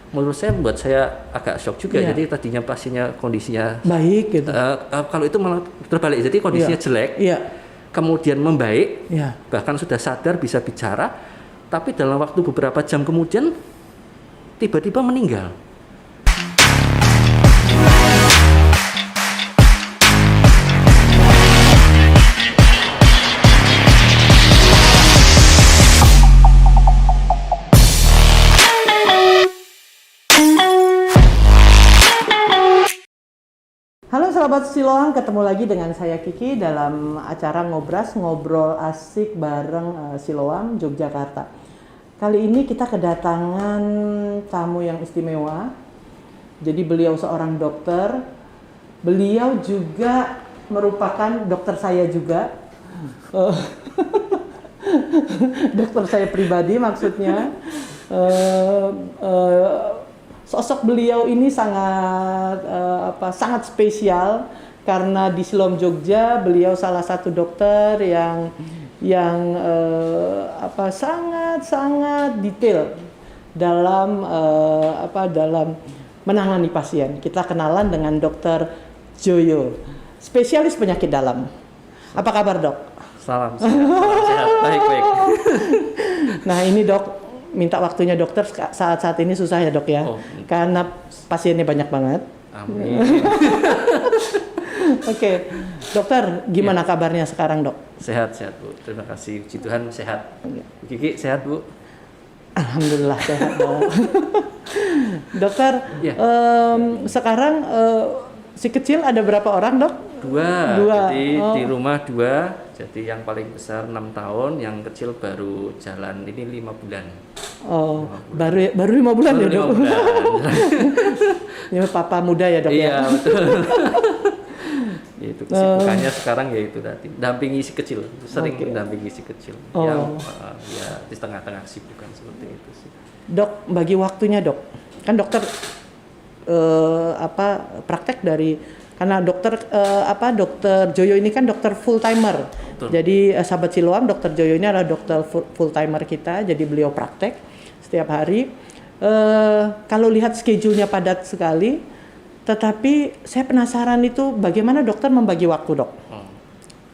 menurut saya membuat saya agak shock juga. Jadi tadinya pasiennya kondisinya baik gitu. Kalau itu malah terbalik, jadi kondisinya jelek, kemudian membaik, bahkan sudah sadar bisa bicara, tapi dalam waktu beberapa jam kemudian tiba-tiba meninggal. Halo sahabat Siloam, ketemu lagi dengan saya Kiki dalam acara ngobrol asik bareng Siloam Yogyakarta. Kali ini kita kedatangan tamu yang istimewa. Jadi beliau seorang dokter. Beliau juga merupakan dokter saya juga. Dokter saya pribadi maksudnya. Sosok beliau ini sangat spesial karena di Siloam Jogja beliau salah satu dokter yang sangat detail dalam dalam menangani pasien. Kita kenalan dengan Dokter Joyo, spesialis penyakit dalam. Apa kabar, Dok? Salam sehat. Baik. Nah, ini Dok, minta waktunya dokter saat ini susah ya, Dok ya. Karena pasiennya banyak banget. Amin. Oke. Dokter, gimana kabarnya sekarang, Dok? Sehat, Bu. Terima kasih. Puji Tuhan sehat. Kiki sehat, Bu? Alhamdulillah sehat, Dok. Dokter, sekarang si kecil ada berapa orang, Dok? Dua. Jadi di rumah 2. Jadi yang paling besar 6 tahun, yang kecil baru jalan ini 5 bulan. Baru 5 bulan ya, Dok? 5 bulan. Ya, papa muda ya, Dok? Iya, betul. Itu kesibukannya sekarang ya itu tadi, dampingi si kecil, sering mendampingi si kecil. Yang di tengah-tengah kesibukan seperti itu sih. Dok, bagi waktunya, Dok. Kan dokter praktek dari, karena dokter Joyo ini kan dokter full timer. Betul. Jadi sahabat Siloam, Dokter Joyo ini adalah dokter full timer kita. Jadi beliau praktek setiap hari. Kalau lihat schedule-nya padat sekali, tetapi saya penasaran itu bagaimana dokter membagi waktu, Dok,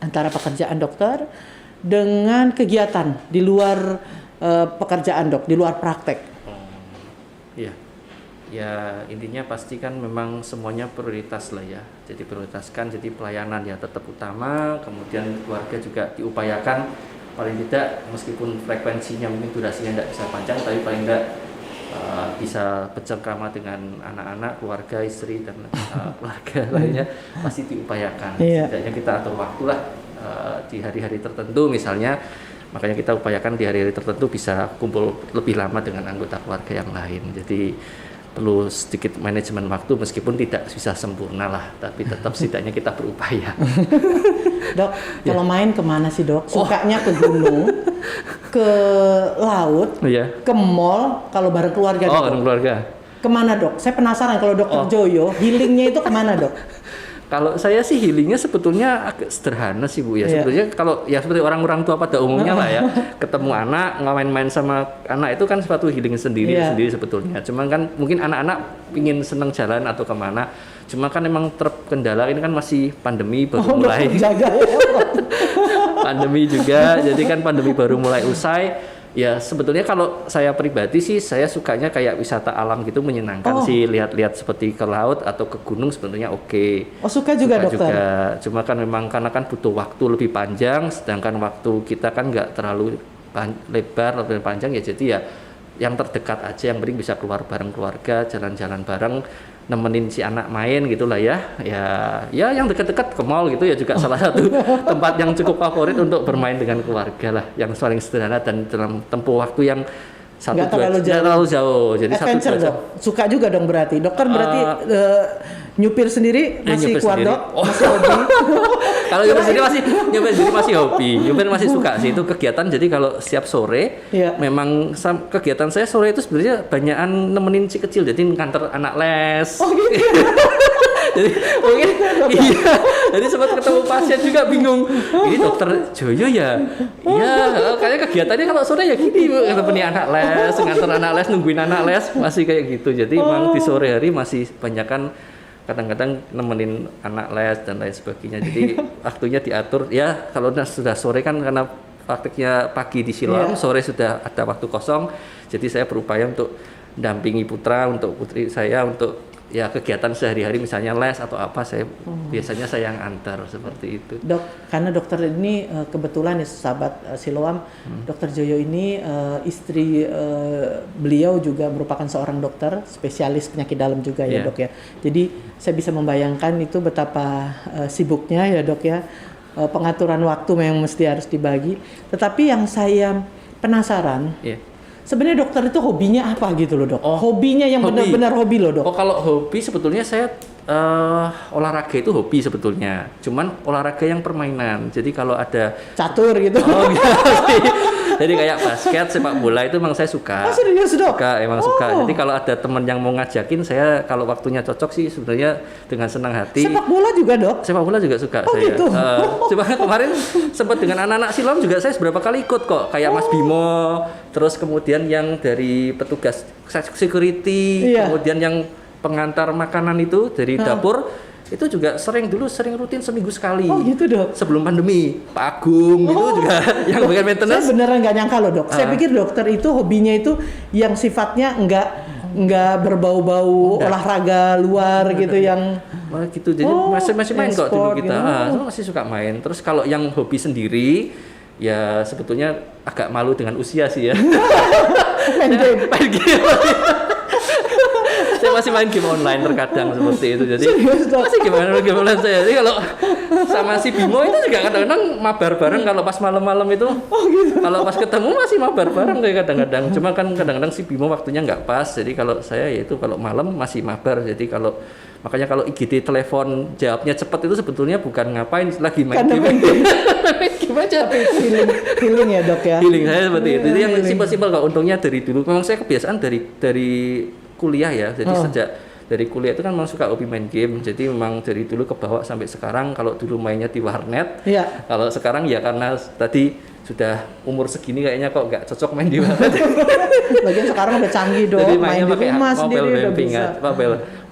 antara pekerjaan dokter dengan kegiatan di luar pekerjaan, Dok, di luar praktek. Ya intinya pasti kan memang semuanya prioritas lah ya. Jadi prioritaskan, jadi pelayanan ya tetap utama, kemudian keluarga juga diupayakan paling tidak meskipun frekuensinya mungkin durasinya tidak bisa panjang, tapi paling tidak bisa bercengkrama dengan anak-anak, keluarga, istri dan keluarga lainnya pasti diupayakan. Setidaknya kita atur waktu lah di hari-hari tertentu misalnya. Makanya kita upayakan di hari-hari tertentu bisa kumpul lebih lama dengan anggota keluarga yang lain. Jadi perlu sedikit manajemen waktu meskipun tidak bisa sempurna lah, tapi tetap setidaknya kita berupaya. Dok, kalau main kemana sih, Dok? Sukanya ke gunung, ke laut, ke mall, kalau bareng keluarga. Bareng keluarga. Kemana, Dok? Saya penasaran kalau Dokter Joyo, healingnya itu kemana, Dok? Kalau saya sih healingnya sebetulnya agak sederhana sih, Bu ya. Sebetulnya kalau ya seperti orang-orang tua pada umumnya lah ya, ketemu anak, main-main sama anak itu kan suatu healing sendiri sebetulnya. Cuma kan mungkin anak-anak pingin seneng jalan atau kemana. Cuma kan emang terkendala ini kan masih pandemi baru mulai. Pandemi juga, jadi kan pandemi baru mulai usai. Ya sebetulnya kalau saya pribadi sih saya sukanya kayak wisata alam gitu, menyenangkan sih, lihat-lihat seperti ke laut atau ke gunung sebetulnya oke. Suka juga, Dokter? Juga. Cuma kan memang karena kan butuh waktu lebih panjang, sedangkan waktu kita kan nggak terlalu lebar, lebih panjang ya, jadi ya yang terdekat aja, yang penting bisa keluar bareng keluarga, jalan-jalan bareng, nemenin si anak main gitulah ya yang dekat-dekat ke mall gitu ya juga salah satu tempat yang cukup favorit untuk bermain dengan keluarga lah, yang paling sederhana dan dalam tempuh waktu yang nggak terlalu jauh. Jadi adventure, Dok. Suka juga dong berarti. Dokter berarti nyupir sendiri masih keluar, Dok? Masih hobi? Kalau nyupir sendiri masih hobi. Nyupir masih suka sih, itu kegiatan. Jadi kalau setiap sore memang kegiatan saya sore itu sebenarnya banyakan nemenin si kecil. Jadi nganter anak les. Jadi mungkin iya. Jadi sempat ketemu pasien juga bingung. Ini dokter Joyo ya? Iya, kayaknya kegiatannya kalau sore ya gini, ketemu anak les, nganter anak les, nungguin anak les, masih kayak gitu. Jadi memang di sore hari masih banyak kan kadang-kadang nemenin anak les dan lain sebagainya. Jadi waktunya diatur ya kalau sudah sore kan karena prakteknya pagi di Siloam, sore sudah ada waktu kosong. Jadi saya berupaya untuk dampingi putra, untuk putri saya untuk ya kegiatan sehari-hari misalnya les atau apa saya biasanya saya yang antar seperti itu. Dok, karena dokter ini kebetulan ya sahabat Siloam, Dokter Joyo ini istri beliau juga merupakan seorang dokter spesialis penyakit dalam juga ya dok ya. Jadi saya bisa membayangkan itu betapa sibuknya ya dok ya, pengaturan waktu memang mesti harus dibagi. Tetapi yang saya penasaran. Sebenarnya dokter itu hobinya apa gitu loh dok? Hobinya yang benar-benar hobi loh dok? Kalau hobi sebetulnya saya olahraga itu hobi sebetulnya. Cuman olahraga yang permainan. Jadi kalau ada catur gitu. Jadi kayak basket, sepak bola itu memang saya suka. Serius dok? Emang suka. Jadi kalau ada teman yang mau ngajakin saya kalau waktunya cocok sih sebenarnya dengan senang hati. Sepak bola juga dok? Sepak bola juga suka saya. Gitu? Coba kemarin sempat dengan anak-anak Siloam juga saya beberapa kali ikut kok. Kayak Mas Bimo, terus kemudian yang dari petugas security, kemudian yang pengantar makanan itu dari dapur. Itu juga sering rutin seminggu sekali. Gitu dok. Sebelum pandemi, Pak Agung gitu juga yang bagian maintenance. Saya beneran nggak nyangka loh dok. Saya pikir dokter itu hobinya itu yang sifatnya nggak berbau-bau olahraga luar gitu yang. Gitu. Jadi masih main kok dulu kita. Masih suka main. Terus kalau yang hobi sendiri, ya sebetulnya agak malu dengan usia sih ya. Main game. Saya masih main game online terkadang seperti itu. Jadi masih game online saya. Jadi kalau sama si Bimo itu juga kadang-kadang mabar bareng kalau pas malam-malam itu. Gitu. Kalau pas ketemu masih mabar bareng kayak kadang-kadang. Cuma kan kadang-kadang si Bimo waktunya nggak pas. Jadi kalau saya yaitu kalau malam masih mabar. Jadi makanya kalau IGD telepon jawabnya cepat itu sebetulnya bukan ngapain lagi main game. Game aja. Tapi feeling ya dok ya. Feeling saya seperti itu. Jadi yang simpel-simpel kok. Untungnya dari dulu memang saya kebiasaan dari kuliah ya. Jadi sejak dari kuliah itu kan memang suka hobi main game. Jadi memang dari dulu kebawa sampai sekarang. Kalau dulu mainnya di warnet. Kalau sekarang ya karena tadi sudah umur segini kayaknya kok nggak cocok main di warnet. Lagian sekarang udah canggih dong. Jadi main di rumah sendiri udah bisa.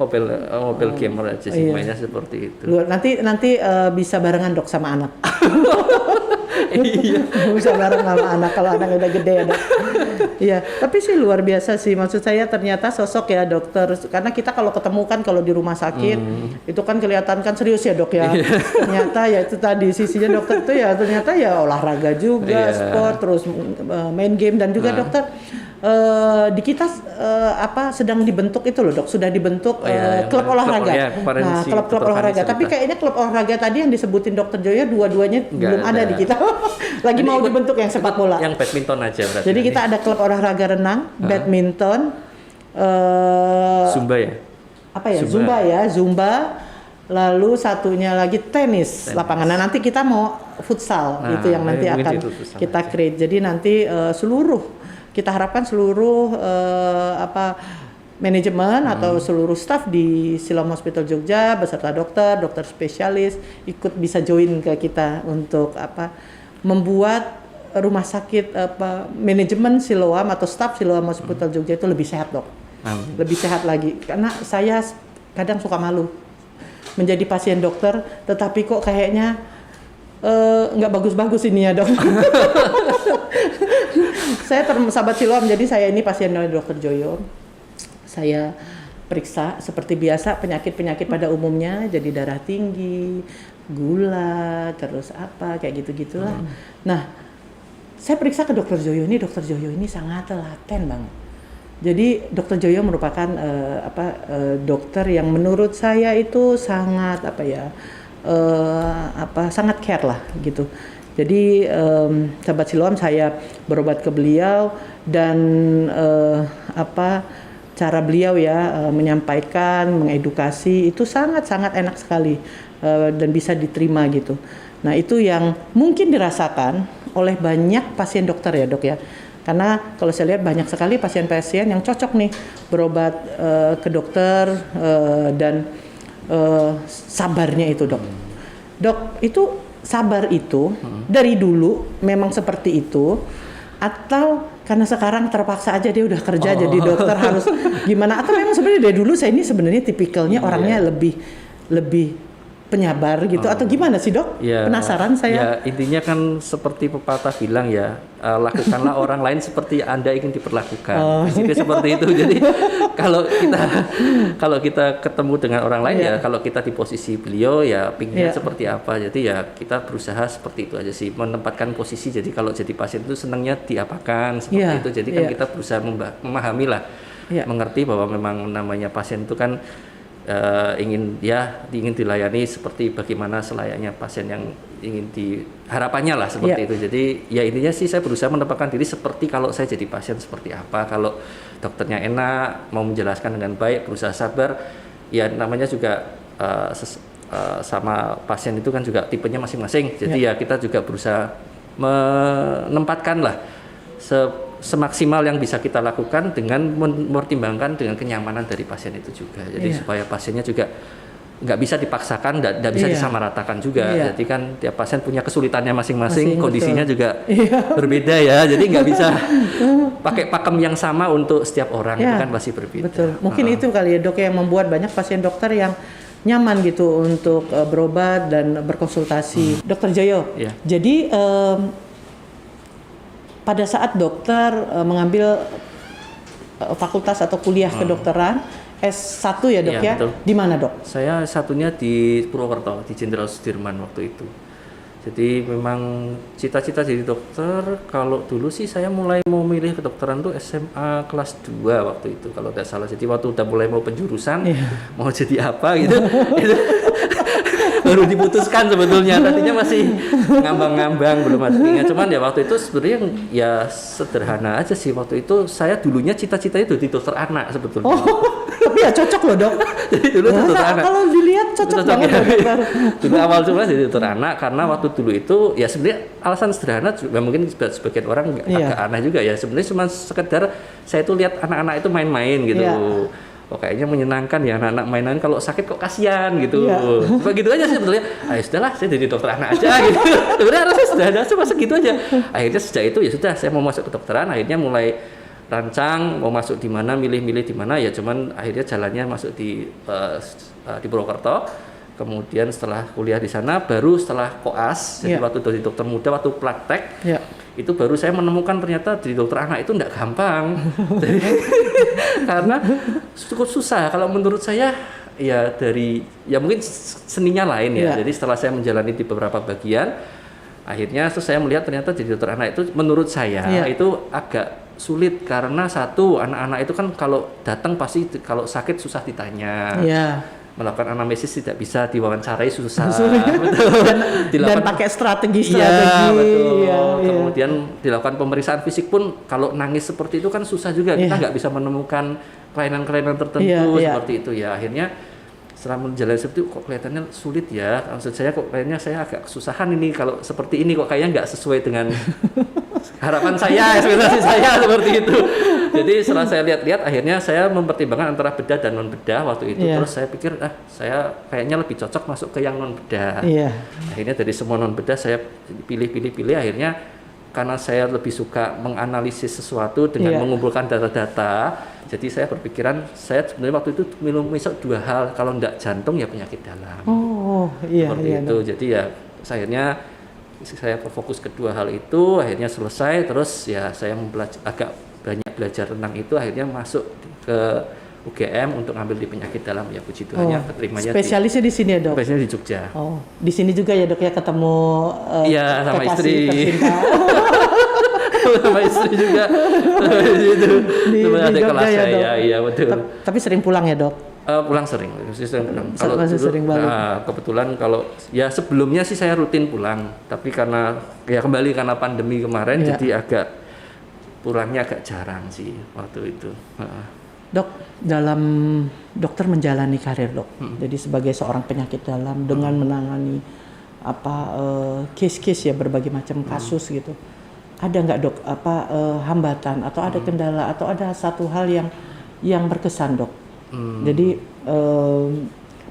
Mobile gamer aja sih mainnya seperti itu. Nanti bisa barengan dok sama anak. Iya. Bisa bareng sama anak kalau anak udah gede ya dok. Iya, tapi sih luar biasa sih. Maksud saya ternyata sosok ya dokter. Karena kita kalau ketemu kan kalau di rumah sakit itu kan kelihatan kan serius ya dok ya. Ternyata ya itu tadi sisinya dokter itu ya ternyata ya olahraga juga, sport, terus main game dan juga dokter. Di kita sedang dibentuk itu loh dok, sudah dibentuk klub olahraga. Nah, klub olahraga. Tapi kayaknya klub olahraga tadi yang disebutin dokter Joyo dua-duanya belum ada di kita. Lagi mau dibentuk yang sepak bola. Yang badminton aja berarti. Jadi kita ada klub olahraga renang, badminton, Zumba ya? Apa ya? Zumba. Lalu satunya lagi tenis. Lapangan. Nah, nanti kita mau futsal itu yang nanti akan kita create. Jadi nanti kita harapkan seluruh manajemen atau seluruh staf di Siloam Hospital Jogja beserta dokter spesialis ikut bisa join ke kita untuk membuat rumah sakit manajemen Siloam atau staf Siloam Hospital Jogja itu lebih sehat dok. Lebih sehat lagi karena saya kadang suka malu menjadi pasien dokter tetapi kok kayaknya nggak bagus-bagus ini ya dok. Saya sahabat Siloam, jadi saya ini pasien dari dokter Joyo. Saya periksa seperti biasa penyakit-penyakit pada umumnya, jadi darah tinggi, gula, terus kayak gitu-gitulah. Nah, saya periksa ke dokter Joyo ini sangat telaten banget. Jadi dokter Joyo merupakan dokter yang menurut saya itu sangat sangat care lah gitu. Jadi sahabat Siloam saya berobat ke beliau dan cara beliau ya menyampaikan, mengedukasi itu sangat-sangat enak sekali dan bisa diterima gitu. Nah itu yang mungkin dirasakan oleh banyak pasien dokter ya dok ya. Karena kalau saya lihat banyak sekali pasien-pasien yang cocok nih berobat ke dokter dan sabarnya itu dok. Dok, itu sabar itu dari dulu memang seperti itu, atau karena sekarang terpaksa aja dia udah kerja jadi dokter harus gimana? Atau memang sebenarnya dari dulu saya ini sebenarnya tipikalnya orangnya lebih penyabar gitu, atau gimana sih dok? Penasaran saya. Ya intinya kan seperti pepatah bilang ya, lakukanlah orang lain seperti Anda ingin diperlakukan. Jadi seperti itu. Jadi kalau kita ketemu dengan orang lain ya, kalau kita di posisi beliau ya pinginnya seperti apa. Jadi ya kita berusaha seperti itu aja sih, menempatkan posisi. Jadi kalau jadi pasien itu senangnya diapakan seperti itu. Jadi kan kita berusaha memahami lah, mengerti bahwa memang namanya pasien itu kan ingin dilayani seperti bagaimana selayaknya pasien yang ingin harapannya lah seperti itu. Jadi ya intinya sih saya berusaha menempatkan diri seperti kalau saya jadi pasien seperti apa. Kalau dokternya enak, mau menjelaskan dengan baik, berusaha sabar. Ya namanya juga sama pasien itu kan juga tipenya masing-masing. Jadi ya kita juga berusaha menempatkan lah semaksimal yang bisa kita lakukan dengan mempertimbangkan dengan kenyamanan dari pasien itu juga. Jadi supaya pasiennya juga nggak bisa dipaksakan, nggak bisa disamaratakan juga. Jadi kan tiap pasien punya kesulitannya masing-masing, kondisinya juga berbeda ya. Jadi nggak bisa pakai pakem yang sama untuk setiap orang, itu kan pasti berbeda. Betul. Mungkin itu kali ya dok yang membuat banyak pasien dokter yang nyaman gitu untuk berobat dan berkonsultasi. Dokter Joyo, jadi pada saat dokter mengambil fakultas atau kuliah kedokteran S1 ya dok ya? Di mana dok? Saya satunya di Purwokerto, di Jenderal Sudirman waktu itu. Jadi memang cita-cita jadi dokter, kalau dulu sih saya mulai mau milih kedokteran tuh SMA kelas 2 waktu itu kalau tidak salah. Jadi waktu udah mulai mau penjurusan, mau jadi apa gitu, itu baru diputuskan sebetulnya. Tadinya masih ngambang-ngambang, belum ada ingat. Cuman ya waktu itu sebenarnya ya sederhana aja sih. Waktu itu saya dulunya cita-cita itu di dokter anak sebetulnya. Tapi ya cocok loh dok. Jadi dulu dokter anak. Kalau dilihat cocok banget ya. Dulu awal cuma jadi dokter anak karena waktu dulu itu ya sebenarnya alasan sederhana juga mungkin sebagian orang agak aneh juga ya. Sebenarnya cuma sekedar saya tuh lihat anak-anak itu main-main gitu. Oh kayaknya menyenangkan ya anak-anak mainan, kalau sakit kok kasihan gitu. Begitu aja sih sebetulnya. Ayo sudahlah saya jadi dokter anak aja gitu. Sebenarnya rasanya sederhana cuma segitu aja. Akhirnya sejak itu ya sudah saya mau masuk ke kedokteran, akhirnya mulai rancang mau masuk di mana, milih-milih di mana ya, cuman akhirnya jalannya masuk di Purwokerto. Kemudian setelah kuliah di sana, baru setelah koas, jadi waktu jadi dokter muda, waktu praktek, itu baru saya menemukan ternyata jadi dokter anak itu enggak gampang. Jadi, karena cukup susah. Kalau menurut saya ya ya mungkin seninya lain ya. Jadi setelah saya menjalani di beberapa bagian, akhirnya saya melihat ternyata jadi dokter anak itu menurut saya itu agak sulit karena satu, anak-anak itu kan kalau datang pasti kalau sakit susah ditanya. Melakukan anamnesis tidak bisa diwawancarai, susah. Dan pakai strategi. Kemudian dilakukan pemeriksaan fisik pun kalau nangis seperti itu kan susah juga. Kita nggak bisa menemukan kelainan-kelainan tertentu seperti itu ya. Akhirnya setelah menjalani seperti itu kok kelihatannya sulit ya. Maksud saya kok kayaknya saya agak kesusahan ini kalau seperti ini, kok kayaknya nggak sesuai dengan harapan saya, ekspektasi saya seperti itu. Jadi setelah saya lihat-lihat, akhirnya saya mempertimbangkan antara bedah dan non bedah waktu itu. Terus saya pikir, saya kayaknya lebih cocok masuk ke yang non bedah. Akhirnya dari semua non bedah saya pilih. Akhirnya karena saya lebih suka menganalisis sesuatu dengan mengumpulkan data-data. Jadi saya berpikiran, saya sebenarnya waktu itu misal dua hal, kalau enggak jantung ya penyakit dalam. Seperti itu. Jadi ya akhirnya saya fokus kedua hal itu, akhirnya selesai. Terus ya saya agak banyak belajar tentang itu, akhirnya masuk ke UGM untuk ngambil di penyakit dalam ya, puji Tuhan ya keterimanya. Spesialisnya di sini ya dok? Spesialisnya di Jogja. Di sini juga ya dok ya ketemu sama istri. Sama istri juga. Di adik kelas ya, saya, iya betul. Tapi sering pulang ya dok? Pulang sering. Kalau sering balik. Kebetulan kalau ya sebelumnya sih saya rutin pulang, tapi karena karena pandemi kemarin jadi agak pulangnya agak jarang sih waktu itu. Dok, dalam dokter menjalani karir dok, jadi sebagai seorang penyakit dalam dengan menangani case-case ya berbagai macam kasus gitu, ada nggak dok hambatan atau ada kendala atau ada satu hal yang berkesan dok? Jadi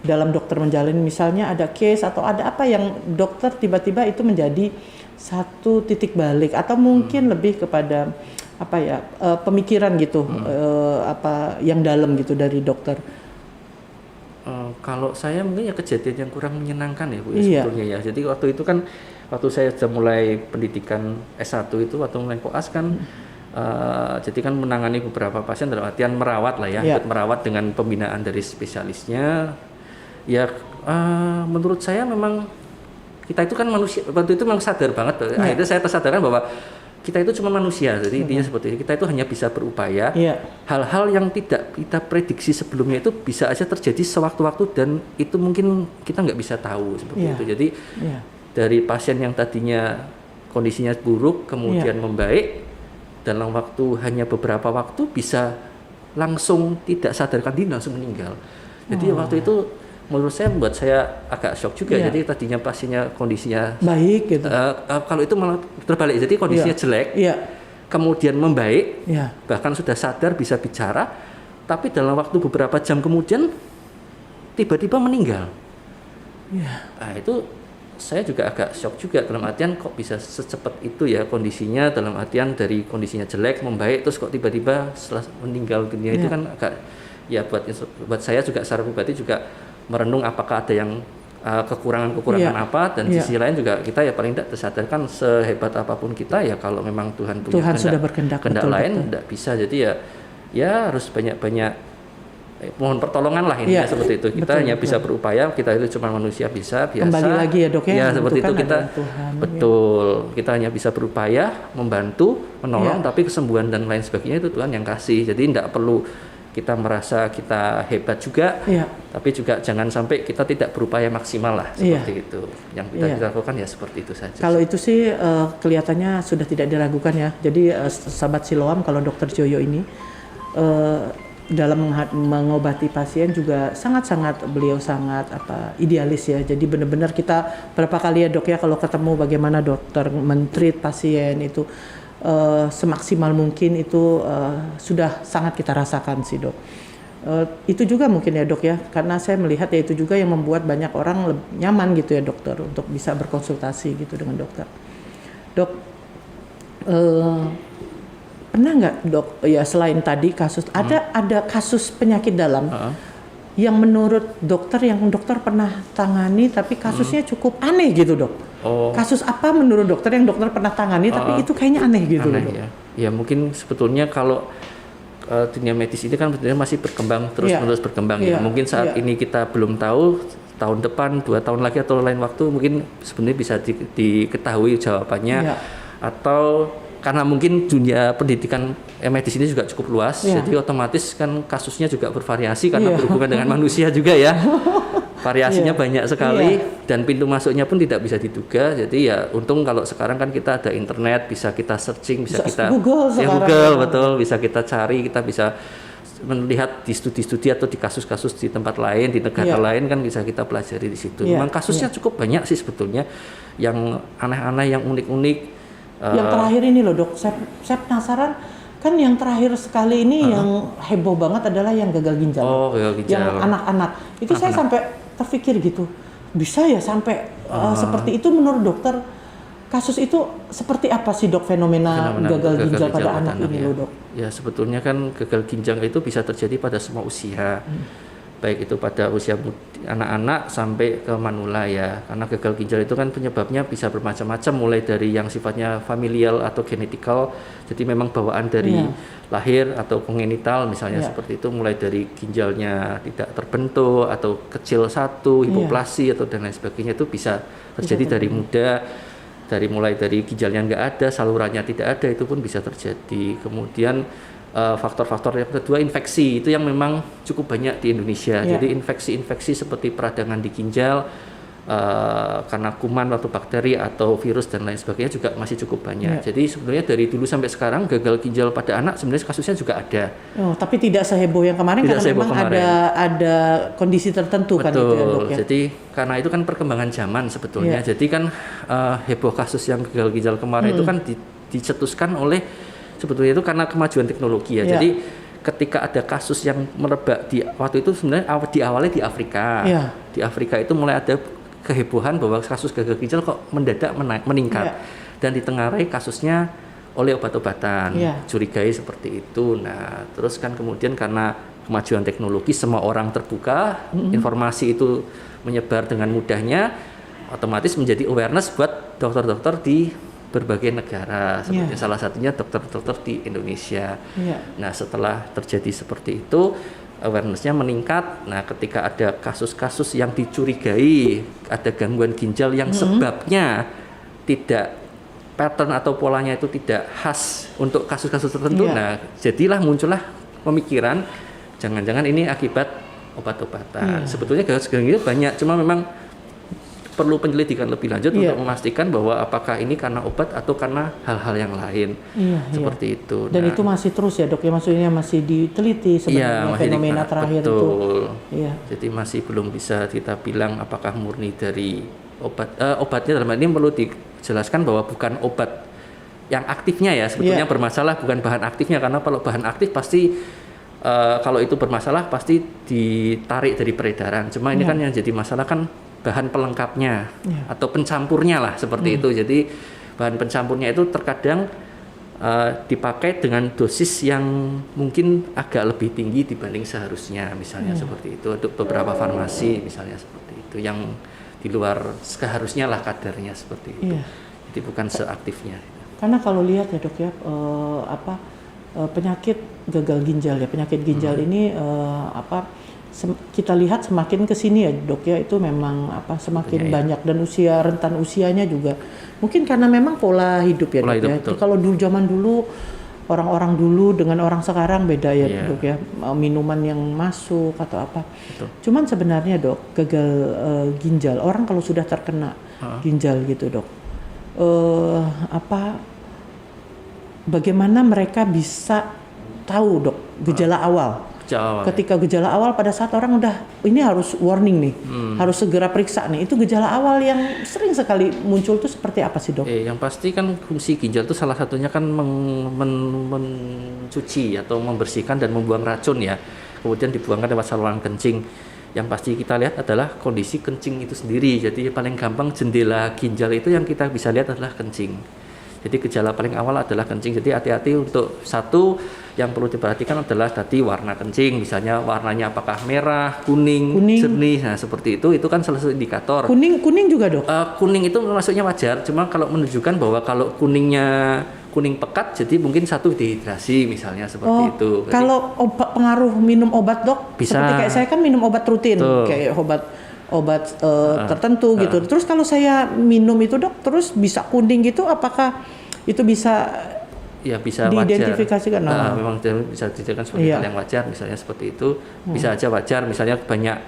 dalam dokter menjalani, misalnya ada case atau ada apa yang dokter tiba-tiba itu menjadi satu titik balik atau mungkin lebih kepada apa ya pemikiran gitu apa yang dalam gitu dari dokter. Kalau saya mungkin ya kejadian yang kurang menyenangkan ya Bu Iya. sebetulnya ya. Jadi waktu itu kan waktu saya sudah mulai pendidikan S1 itu waktu mulai koas kan jadi kan menangani beberapa pasien dalam artian merawat lah ya, ikut merawat dengan pembinaan dari spesialisnya. Ya menurut saya memang kita itu kan manusia, waktu itu memang sadar banget. Akhirnya saya tersadarkan bahwa kita itu cuma manusia, jadi intinya seperti itu. Kita itu hanya bisa berupaya. Hal-hal yang tidak kita prediksi sebelumnya itu bisa aja terjadi sewaktu-waktu dan itu mungkin kita nggak bisa tahu seperti itu. Jadi dari pasien yang tadinya kondisinya buruk kemudian membaik dalam waktu hanya beberapa waktu bisa langsung tidak sadarkan diri langsung meninggal. Jadi waktu itu menurut saya membuat saya agak shock juga. Jadi tadinya pasiennya kondisinya baik gitu. Kalau itu malah terbalik. Jadi kondisinya jelek, kemudian membaik, bahkan sudah sadar bisa bicara, tapi dalam waktu beberapa jam kemudian tiba-tiba meninggal. Nah itu saya juga agak shock juga dalam artian kok bisa secepat itu ya kondisinya, dalam artian dari kondisinya jelek membaik terus kok tiba-tiba setelah meninggal dunia itu kan agak ya buat saya juga secara pribadi juga merenung apakah ada yang kekurangan-kekurangan apa, dan di sisi lain juga kita ya paling tidak tersadarkan sehebat apapun kita ya kalau memang Tuhan punya sudah berkehendak lain tidak bisa. Jadi ya harus banyak-banyak mohon pertolongan lah intinya seperti itu. Kita hanya bisa berupaya, kita itu cuma manusia biasa. Kembali lagi ya Dok ya. Seperti itu kita Tuhan, kita hanya bisa berupaya membantu, menolong, tapi kesembuhan dan lain sebagainya itu Tuhan yang kasih. Jadi tidak perlu kita merasa kita hebat juga, tapi juga jangan sampai kita tidak berupaya maksimal lah seperti itu. Yang kita lakukan ya seperti itu saja. Kalau itu sih kelihatannya sudah tidak diragukan ya. Jadi sahabat Siloam, kalau Dokter Joyo ini dalam mengobati pasien juga beliau sangat idealis ya. Jadi benar-benar kita berapa kali ya Dok ya kalau ketemu bagaimana dokter men-treat pasien itu semaksimal mungkin itu sudah sangat kita rasakan sih Dok. Itu juga mungkin ya Dok ya, karena saya melihat ya itu juga yang membuat banyak orang nyaman gitu ya dokter untuk bisa berkonsultasi gitu dengan dokter. Dok, pernah nggak Dok ya selain tadi kasus ada kasus penyakit dalam yang menurut dokter yang dokter pernah tangani tapi kasusnya cukup aneh gitu Dok? Kasus apa menurut dokter yang dokter pernah tangani tapi itu kayaknya aneh gitu loh Dok? Ya mungkin sebetulnya kalau dunia medis ini kan sebenarnya masih berkembang terus berkembang ya. Mungkin saat ini kita belum tahu, tahun depan 2 tahun lagi atau lain waktu mungkin sebenarnya bisa diketahui jawabannya. Atau karena mungkin dunia pendidikan medis ini juga cukup luas, jadi otomatis kan kasusnya juga bervariasi karena berhubungan dengan manusia juga ya. Variasinya banyak sekali dan pintu masuknya pun tidak bisa diduga. Jadi ya untung kalau sekarang kan kita ada internet, bisa kita searching, bisa kita Google betul, bisa kita cari, kita bisa melihat di studi-studi atau di kasus-kasus di tempat lain, di negara lain kan bisa kita pelajari di situ. Memang kasusnya cukup banyak sih sebetulnya, yang aneh-aneh, yang unik-unik. Yang terakhir ini loh Dok, saya penasaran. Kan yang terakhir sekali ini yang heboh banget adalah yang gagal ginjal. Gagal ginjal. Yang anak-anak. Itu saya sampai terpikir gitu. Bisa ya sampai seperti itu menurut dokter. Kasus itu seperti apa sih Dok fenomena gagal ginjal pada anak ini loh Dok? Ya sebetulnya kan gagal ginjal itu bisa terjadi pada semua usia. Baik itu pada usia anak-anak sampai ke manula ya, karena gagal ginjal itu kan penyebabnya bisa bermacam-macam, mulai dari yang sifatnya familial atau genetikal, jadi memang bawaan dari lahir atau kongenital misalnya seperti itu, mulai dari ginjalnya tidak terbentuk atau kecil satu, hipoplasi atau dan lain sebagainya, itu bisa terjadi dari muda, mulai dari ginjalnya nggak ada, salurannya tidak ada, itu pun bisa terjadi. Kemudian faktor-faktor yang kedua, infeksi itu yang memang cukup banyak di Indonesia. Jadi infeksi-infeksi seperti peradangan di ginjal karena kuman atau bakteri atau virus dan lain sebagainya juga masih cukup banyak. Jadi sebenarnya dari dulu sampai sekarang gagal ginjal pada anak sebenarnya kasusnya juga ada. Tapi tidak seheboh yang kemarin karena memang ada kondisi tertentu. Betul. Kan itu ya Dok ya. Jadi karena itu kan perkembangan zaman sebetulnya. Jadi kan heboh kasus yang gagal ginjal kemarin itu kan dicetuskan oleh sebetulnya itu karena kemajuan teknologi ya. Jadi ketika ada kasus yang merebak waktu itu sebenarnya diawali di Afrika. Yeah. Di Afrika itu mulai ada kehebohan bahwa kasus gagal ginjal kok mendadak meningkat. Dan ditengarai kasusnya oleh obat-obatan, curigai seperti itu. Nah, terus kan kemudian karena kemajuan teknologi, semua orang terbuka, informasi itu menyebar dengan mudahnya, otomatis menjadi awareness buat dokter-dokter di berbagai negara, seperti salah satunya dokter-dokter di Indonesia. Nah, setelah terjadi seperti itu, awareness-nya meningkat. Nah, ketika ada kasus-kasus yang dicurigai ada gangguan ginjal yang sebabnya tidak pattern atau polanya itu tidak khas untuk kasus-kasus tertentu, nah muncullah pemikiran jangan-jangan ini akibat obat-obatan. Sebetulnya gangguan ginjal banyak, cuma memang perlu penyelidikan lebih lanjut untuk memastikan bahwa apakah ini karena obat atau karena hal-hal yang lain, seperti itu. Dan itu masih terus ya dok ya, maksudnya masih diteliti sebenarnya fenomena terakhir betul. itu. Jadi masih belum bisa kita bilang apakah murni dari obatnya. Dalam hal ini perlu dijelaskan bahwa bukan obat yang aktifnya ya sebetulnya bermasalah, bukan bahan aktifnya, karena kalau bahan aktif pasti kalau itu bermasalah pasti ditarik dari peredaran. Cuma ini kan yang jadi masalah kan bahan pelengkapnya atau pencampurnya lah seperti itu. Jadi bahan pencampurnya itu terkadang dipakai dengan dosis yang mungkin agak lebih tinggi dibanding seharusnya, misalnya seperti itu. Untuk beberapa farmasi misalnya seperti itu yang di luar seharusnya lah kadarnya seperti itu. Jadi bukan seaktifnya. Karena kalau lihat ya dok ya penyakit gagal ginjal ya, penyakit ginjal ini kita lihat semakin ke sini ya dok ya, itu memang semakin banyak dan rentan usianya juga mungkin karena memang pola hidup ya dok ya. Kalau zaman dulu orang-orang dulu dengan orang sekarang beda ya dok ya, minuman yang masuk atau apa. Cuman sebenarnya dok, gagal ginjal orang kalau sudah terkena ginjal gitu dok, bagaimana mereka bisa tahu dok gejala awal? Ketika gejala awal pada saat orang udah ini harus warning nih, harus segera periksa nih. Itu gejala awal yang sering sekali muncul tuh seperti apa sih dok? Yang pasti kan fungsi ginjal itu salah satunya kan mencuci atau membersihkan dan membuang racun ya. Kemudian dibuangkan lewat saluran kencing. Yang pasti kita lihat adalah kondisi kencing itu sendiri. Jadi paling gampang jendela ginjal itu yang kita bisa lihat adalah kencing. Jadi gejala paling awal adalah kencing. Jadi hati-hati untuk satu yang perlu diperhatikan adalah tadi warna kencing. Misalnya warnanya apakah merah, kuning, jernih. Nah seperti itu kan salah satu indikator. Kuning juga dok? Kuning itu maksudnya wajar. Cuma kalau menunjukkan bahwa kalau kuningnya kuning pekat, jadi mungkin satu dehidrasi misalnya seperti itu. Jadi, kalau pengaruh minum obat dok? Bisa. Seperti kayak saya kan minum obat rutin, kayak obat tertentu gitu. Terus kalau saya minum itu dok, terus bisa kuning gitu, apakah itu bisa? Ya bisa diidentifikasikan. Memang bisa dijadikan sebagai hal yang wajar, misalnya seperti itu. Bisa aja wajar, misalnya banyak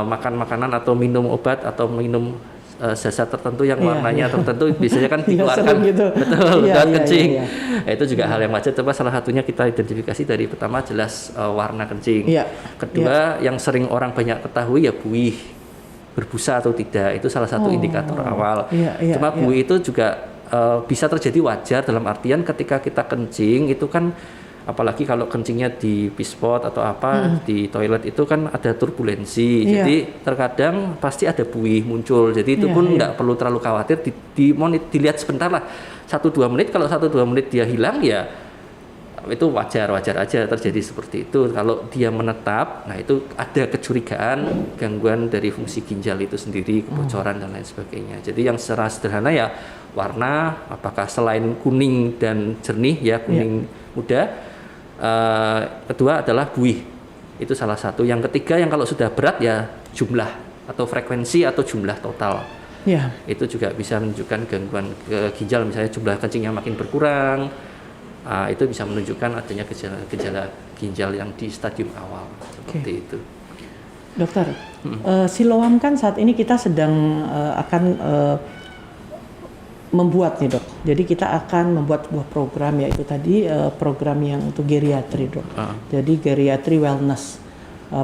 makan makanan atau minum obat atau minum zat tertentu yang warnanya tertentu biasanya kan dikeluarkan gitu. Betul, kencing. Nah, itu juga hal yang wajar. Coba salah satunya kita identifikasi dari pertama jelas warna kencing. Kedua yang sering orang banyak ketahui ya buih, berbusa atau tidak, itu salah satu indikator awal. Cuma buih itu juga bisa terjadi wajar dalam artian ketika kita kencing itu kan, apalagi kalau kencingnya di pispot atau di toilet itu kan ada turbulensi. Jadi terkadang pasti ada buih muncul. Jadi itu pun nggak perlu terlalu khawatir, dilihat sebentar lah, 1-2 menit. Kalau 1-2 menit dia hilang ya itu wajar aja terjadi seperti itu. Kalau dia menetap, nah itu ada kecurigaan gangguan dari fungsi ginjal itu sendiri, kebocoran dan lain sebagainya. Jadi yang secara sederhana ya warna, apakah selain kuning dan jernih ya kuning muda. Kedua adalah buih, itu salah satu. Yang ketiga yang kalau sudah berat ya jumlah atau frekuensi atau jumlah total. Itu juga bisa menunjukkan gangguan ke ginjal, misalnya jumlah kencingnya makin berkurang. Itu bisa menunjukkan adanya gejala ginjal yang di stadium awal seperti itu. Dokter, Siloam kan saat ini kita sedang akan membuat nih dok. Jadi kita akan membuat sebuah program, yaitu tadi program yang untuk geriatri dok. Jadi geriatri wellness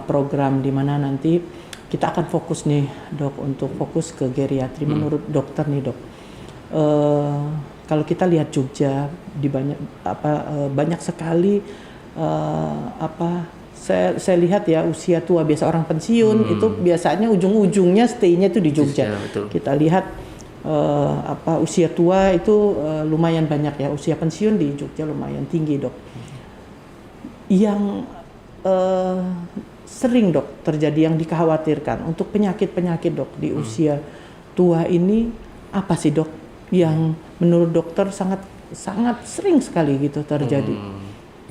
program, di mana nanti kita akan fokus nih dok untuk fokus ke geriatri. Menurut dokter nih dok, kalau kita lihat Jogja di banyak sekali apa saya lihat ya usia tua biasa orang pensiun itu biasanya ujung-ujungnya stay-nya itu di Jogja. Ya, betul. Kita lihat usia tua itu lumayan banyak ya, usia pensiun di Jogja lumayan tinggi dok. Yang sering dok terjadi yang dikhawatirkan untuk penyakit-penyakit dok di usia tua ini apa sih dok yang menurut dokter sangat sering sekali gitu terjadi?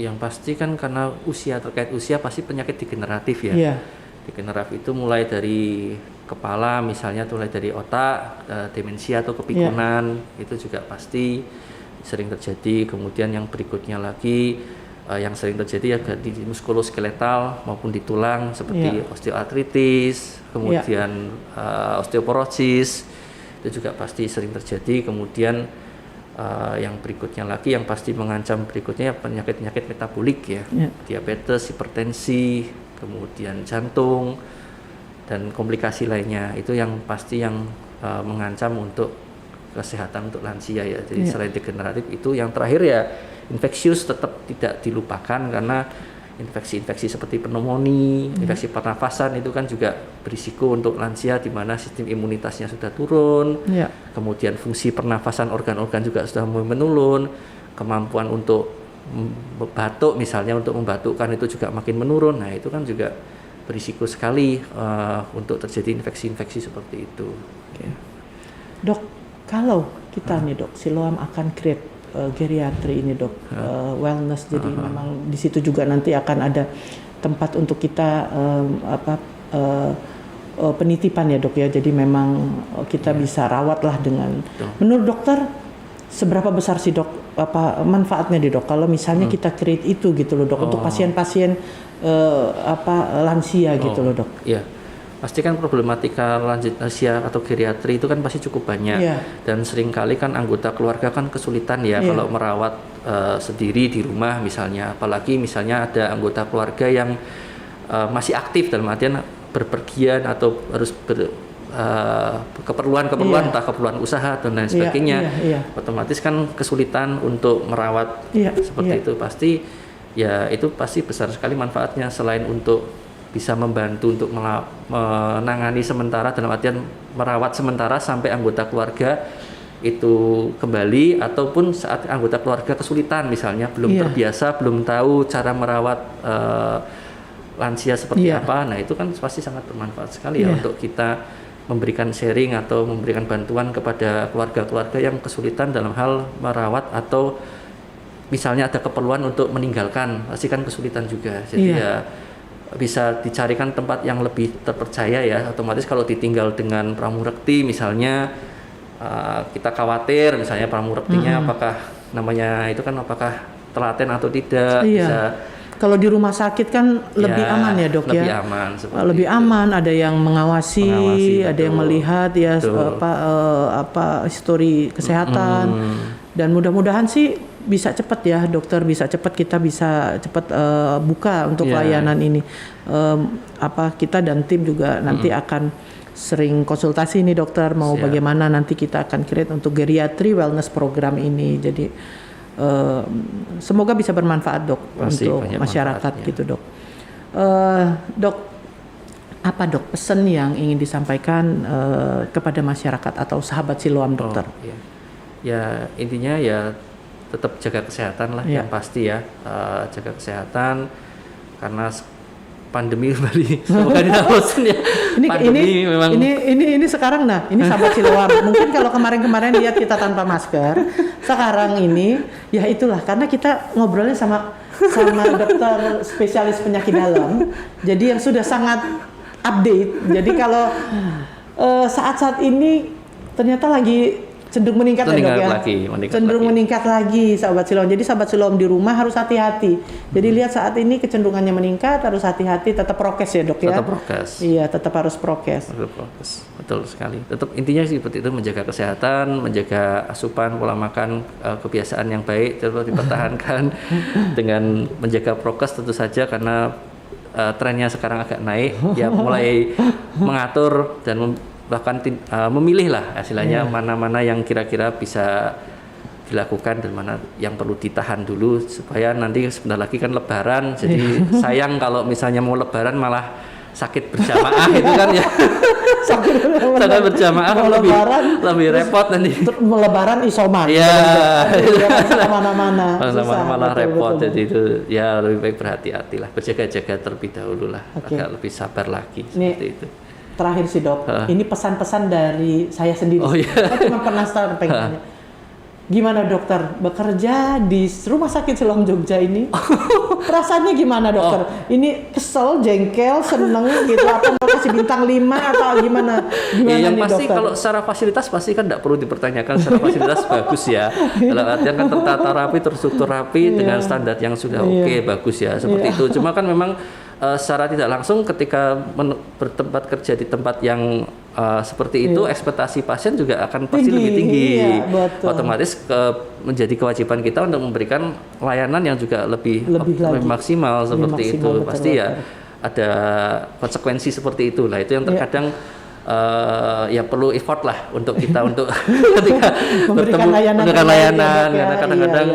Yang pasti kan karena terkait usia pasti penyakit degeneratif ya. Yeah. Degeneratif itu mulai dari kepala misalnya, mulai dari otak, demensia atau kepikunan itu juga pasti sering terjadi. Kemudian yang berikutnya lagi yang sering terjadi ya di muskuloskeletal maupun di tulang seperti osteoartritis, kemudian osteoporosis itu juga pasti sering terjadi. Kemudian yang berikutnya lagi yang pasti mengancam berikutnya penyakit-penyakit metabolik ya, diabetes, hipertensi, kemudian jantung dan komplikasi lainnya itu yang pasti yang mengancam untuk kesehatan untuk lansia ya. Jadi selain degeneratif itu yang terakhir ya infeksius tetap tidak dilupakan karena infeksi-infeksi seperti pneumonia, infeksi pernafasan itu kan juga berisiko untuk lansia di mana sistem imunitasnya sudah turun, kemudian fungsi pernafasan organ-organ juga sudah mulai menurun, kemampuan untuk batuk misalnya untuk membatukkan itu juga makin menurun. Nah itu kan juga berisiko sekali untuk terjadi infeksi-infeksi seperti itu. Dok, kalau kita nih dok, Siloam akan create geriatri ini dok, wellness, jadi memang di situ juga nanti akan ada tempat untuk kita penitipan ya dok ya, jadi memang kita bisa rawat lah dengan. Menurut dokter seberapa besar sih dok manfaatnya dok kalau misalnya kita create itu gitu loh dok untuk pasien-pasien lansia gitu loh dok? Iya. Pasti kan problematika lansia atau geriatri itu kan pasti cukup banyak dan seringkali kan anggota keluarga kan kesulitan ya kalau merawat sendiri di rumah misalnya, apalagi misalnya ada anggota keluarga yang masih aktif dalam artian berpergian atau harus keperluan entah keperluan usaha dan lain sebagainya, otomatis kan kesulitan untuk merawat seperti itu. Pasti ya itu pasti besar sekali manfaatnya selain untuk bisa membantu untuk menangani sementara dalam artian merawat sementara sampai anggota keluarga itu kembali, ataupun saat anggota keluarga kesulitan misalnya belum terbiasa, belum tahu cara merawat lansia seperti apa. Nah itu kan pasti sangat bermanfaat sekali ya untuk kita memberikan sharing atau memberikan bantuan kepada keluarga-keluarga yang kesulitan dalam hal merawat atau misalnya ada keperluan untuk meninggalkan, pasti kan kesulitan juga. Jadi ya bisa dicarikan tempat yang lebih terpercaya ya. Otomatis kalau ditinggal dengan pramurekti misalnya kita khawatir misalnya pramurektinya apakah namanya itu kan apakah telaten atau tidak. Bisa kalau di rumah sakit kan lebih aman ya dok lebih ya, aman, lebih itu. Aman, ada yang mengawasi ada yang melihat ya histori kesehatan dan mudah-mudahan sih bisa cepat ya dokter, bisa cepat kita bisa cepat buka untuk layanan ini. Kita dan tim juga nanti akan sering konsultasi nih dokter mau bagaimana nanti kita akan create untuk geriatri wellness program ini. Jadi semoga bisa bermanfaat dok untuk masyarakat gitu dok. Dok, apa dok pesan yang ingin disampaikan kepada masyarakat atau sahabat Siloam dokter? Ya intinya ya tetap jaga kesehatan lah yang pasti ya, jaga kesehatan karena pandemi kembali. Semoga tidak bosan ya. Ini sekarang ini sahabat Siloam. Mungkin kalau kemarin lihat kita tanpa masker, sekarang ini ya itulah karena kita ngobrolnya sama dokter spesialis penyakit dalam. Jadi yang sudah sangat update. Jadi kalau saat-saat ini ternyata lagi cenderung meningkat ya, cenderung meningkat lagi sahabat Siloam. Jadi sahabat Siloam di rumah harus hati-hati. Jadi lihat saat ini kecenderungannya meningkat, harus hati-hati, tetap prokes ya dok ya. Tetap prokes. Iya, tetap harus prokes. Betul sekali. Tetap intinya seperti itu, menjaga kesehatan, menjaga asupan, pola makan, kebiasaan yang baik terus dipertahankan dengan menjaga prokes tentu saja karena trennya sekarang agak naik. Ya mulai mengatur dan bahkan memilih lah istilahnya mana-mana yang kira-kira bisa dilakukan dan mana yang perlu ditahan dulu supaya nanti sebentar lagi kan Lebaran, jadi sayang kalau misalnya mau Lebaran malah sakit berjamaah itu kan ya. Sakit berjamaah lebih repot nanti. Lebaran isoman. Iya. Mana-mana. Malah repot. Betul. Jadi itu ya lebih baik berhati-hatilah, berjaga-jaga terlebih dahulu lah, agak lebih sabar lagi seperti itu. Terakhir sih dok, ini pesan-pesan dari saya sendiri. Oh, iya. Saya cuma penasaran pengennya. Gimana dokter bekerja di Rumah Sakit Siloam Jogja ini? Perasaannya gimana dokter? Ini kesel, jengkel, seneng gitu, atau mau kasih bintang 5 atau gimana? Gimana yang nih pasti dokter? Kalau secara fasilitas pasti kan tidak perlu dipertanyakan, secara fasilitas bagus ya. Dalam artian kan tertata rapi, terstruktur rapi dengan standar yang sudah oke, bagus ya, seperti itu. Cuma kan memang secara tidak langsung ketika bertempat kerja di tempat yang seperti itu, ekspektasi pasien juga akan pasti lebih tinggi. Otomatis menjadi kewajiban kita untuk memberikan layanan yang juga lebih maksimal seperti itu. Pasti ya ada konsekuensi seperti itu lah. Itu yang terkadang ya perlu effort lah untuk kita untuk ketika memberikan layanan karena kadang-kadang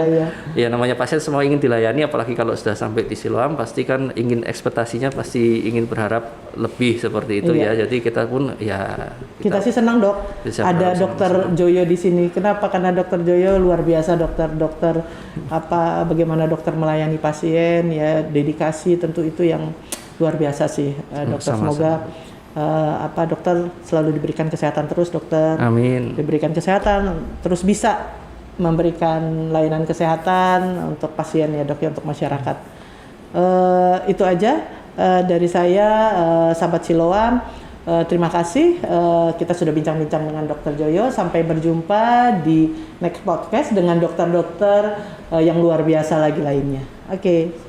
ya namanya pasien semua ingin dilayani, apalagi kalau sudah sampai di Siloam pasti kan ingin ekspektasinya pasti ingin berharap lebih seperti itu ya. Jadi kita pun ya kita sih senang dok ada dokter Joyo di sini. Kenapa? Karena dokter Joyo luar biasa, dokter bagaimana dokter melayani pasien ya, dedikasi tentu itu yang luar biasa sih dokter. Semoga dokter selalu diberikan kesehatan terus dokter. Amin. Diberikan kesehatan terus bisa memberikan layanan kesehatan untuk pasien ya dok ya, untuk masyarakat. Itu aja dari saya, sahabat Siloam. Terima kasih kita sudah bincang-bincang dengan Dr. Joyo. Sampai berjumpa di next podcast dengan dokter-dokter yang luar biasa lagi lainnya. Oke.